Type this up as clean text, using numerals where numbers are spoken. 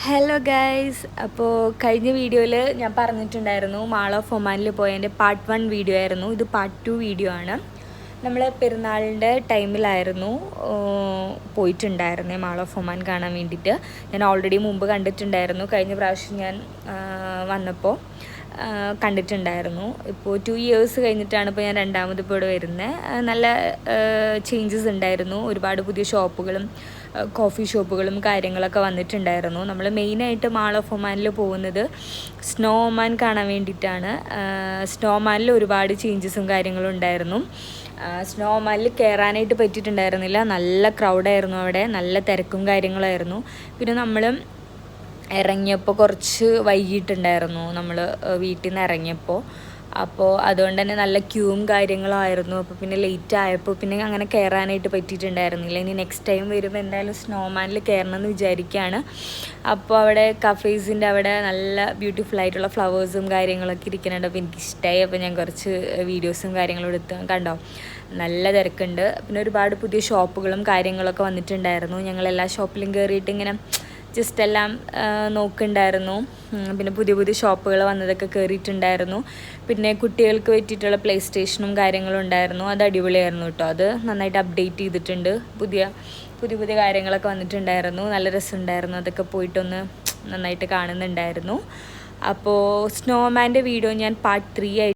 Hello guys, അപ്പോൾ കഴിഞ്ഞ വീഡിയോയിൽ ഞാൻ പറഞ്ഞിട്ടുണ്ടായിരുന്നു മാൾ ഓഫ് ഒമാനിൽ പോയതിൻ്റെ പാർട്ട് 1 വീഡിയോ ആയിരുന്നു. ഇത് പാർട്ട് 2 വീഡിയോ ആണ്. നമ്മൾ പെരുന്നാളിൻ്റെ ടൈമിലായിരുന്നു പോയിട്ടുണ്ടായിരുന്നത് മാൾ ഓഫ് ഒമാൻ കാണാൻ വേണ്ടിയിട്ട്. ഞാൻ ഓൾറെഡി മുമ്പ് കണ്ടിട്ടുണ്ടായിരുന്നു. കഴിഞ്ഞ പ്രാവശ്യം ഞാൻ വന്നപ്പോൾ കണ്ടിട്ടുണ്ടായിരുന്നു. ഇപ്പോൾ 2 ഇയേഴ്സ് കഴിഞ്ഞിട്ടാണ് ഇപ്പോൾ ഞാൻ രണ്ടാമത് ഇപ്പോൾ ഇവിടെ വരുന്നത്. നല്ല ചേഞ്ചസ് ഉണ്ടായിരുന്നു. ഒരുപാട് പുതിയ ഷോപ്പുകളും കോഫി ഷോപ്പുകളും കാര്യങ്ങളൊക്കെ വന്നിട്ടുണ്ടായിരുന്നു. നമ്മൾ മെയിനായിട്ട് മാൾ ഓഫ് ഒമാനിൽ പോകുന്നത് സ്നോ ഒമാൻ കാണാൻ വേണ്ടിയിട്ടാണ്. സ്നോ ഒമാനിൽ ഒരുപാട് ചേഞ്ചസും കാര്യങ്ങളും ഉണ്ടായിരുന്നു. സ്നോ ഒമാനിൽ കയറാനായിട്ട് പറ്റിയിട്ടുണ്ടായിരുന്നില്ല. നല്ല ക്രൗഡായിരുന്നു അവിടെ, നല്ല തിരക്കും കാര്യങ്ങളായിരുന്നു. പിന്നെ നമ്മൾ ഇറങ്ങിയപ്പോൾ കുറച്ച് വൈകിട്ടുണ്ടായിരുന്നു നമ്മൾ വീട്ടിൽ നിന്ന് ഇറങ്ങിയപ്പോൾ. അപ്പോൾ അതുകൊണ്ട് തന്നെ നല്ല ക്യൂവും കാര്യങ്ങളായിരുന്നു. അപ്പോൾ പിന്നെ ലേറ്റ് ആയപ്പോൾ പിന്നെ അങ്ങനെ കയറാനായിട്ട് പറ്റിയിട്ടുണ്ടായിരുന്നില്ല. ഇനി നെക്സ്റ്റ് ടൈം വരുമ്പോൾ എന്തായാലും സ്നോമാനിൽ കയറണമെന്ന് വിചാരിക്കുകയാണ്. അപ്പോൾ അവിടെ കഫേസിൻ്റെ അവിടെ നല്ല ബ്യൂട്ടിഫുൾ ആയിട്ടുള്ള ഫ്ലവേഴ്സും കാര്യങ്ങളൊക്കെ ഇരിക്കുന്നുണ്ട്. അപ്പോൾ എനിക്കിഷ്ടമായി. അപ്പോൾ ഞാൻ കുറച്ച് വീഡിയോസും കാര്യങ്ങളും എടുത്ത് കണ്ടോ, നല്ല തിരക്കുണ്ട്. പിന്നെ ഒരുപാട് പുതിയ ഷോപ്പുകളും കാര്യങ്ങളൊക്കെ വന്നിട്ടുണ്ടായിരുന്നു. ഞങ്ങളെല്ലാ ഷോപ്പിലും കയറിയിട്ട് ഇങ്ങനെ ജസ്റ്റ് എല്ലാം നോക്കുന്നുണ്ടായിരുന്നു. പിന്നെ പുതിയ പുതിയ ഷോപ്പുകൾ വന്നതൊക്കെ കയറിയിട്ടുണ്ടായിരുന്നു. പിന്നെ കുട്ടികൾക്ക് പറ്റിയിട്ടുള്ള പ്ലേ സ്റ്റേഷനും കാര്യങ്ങളും ഉണ്ടായിരുന്നു. അത് അടിപൊളിയായിരുന്നു കേട്ടോ. അത് നന്നായിട്ട് അപ്ഡേറ്റ് ചെയ്തിട്ടുണ്ട്. പുതിയ കാര്യങ്ങളൊക്കെ വന്നിട്ടുണ്ടായിരുന്നു. നല്ല രസമുണ്ടായിരുന്നു. അതൊക്കെ പോയിട്ടൊന്ന് നന്നായിട്ട് കാണുന്നുണ്ടായിരുന്നു. അപ്പോൾ സ്നോമാൻ്റെ വീഡിയോ ഞാൻ പാർട്ട് 3 ആയിട്ട്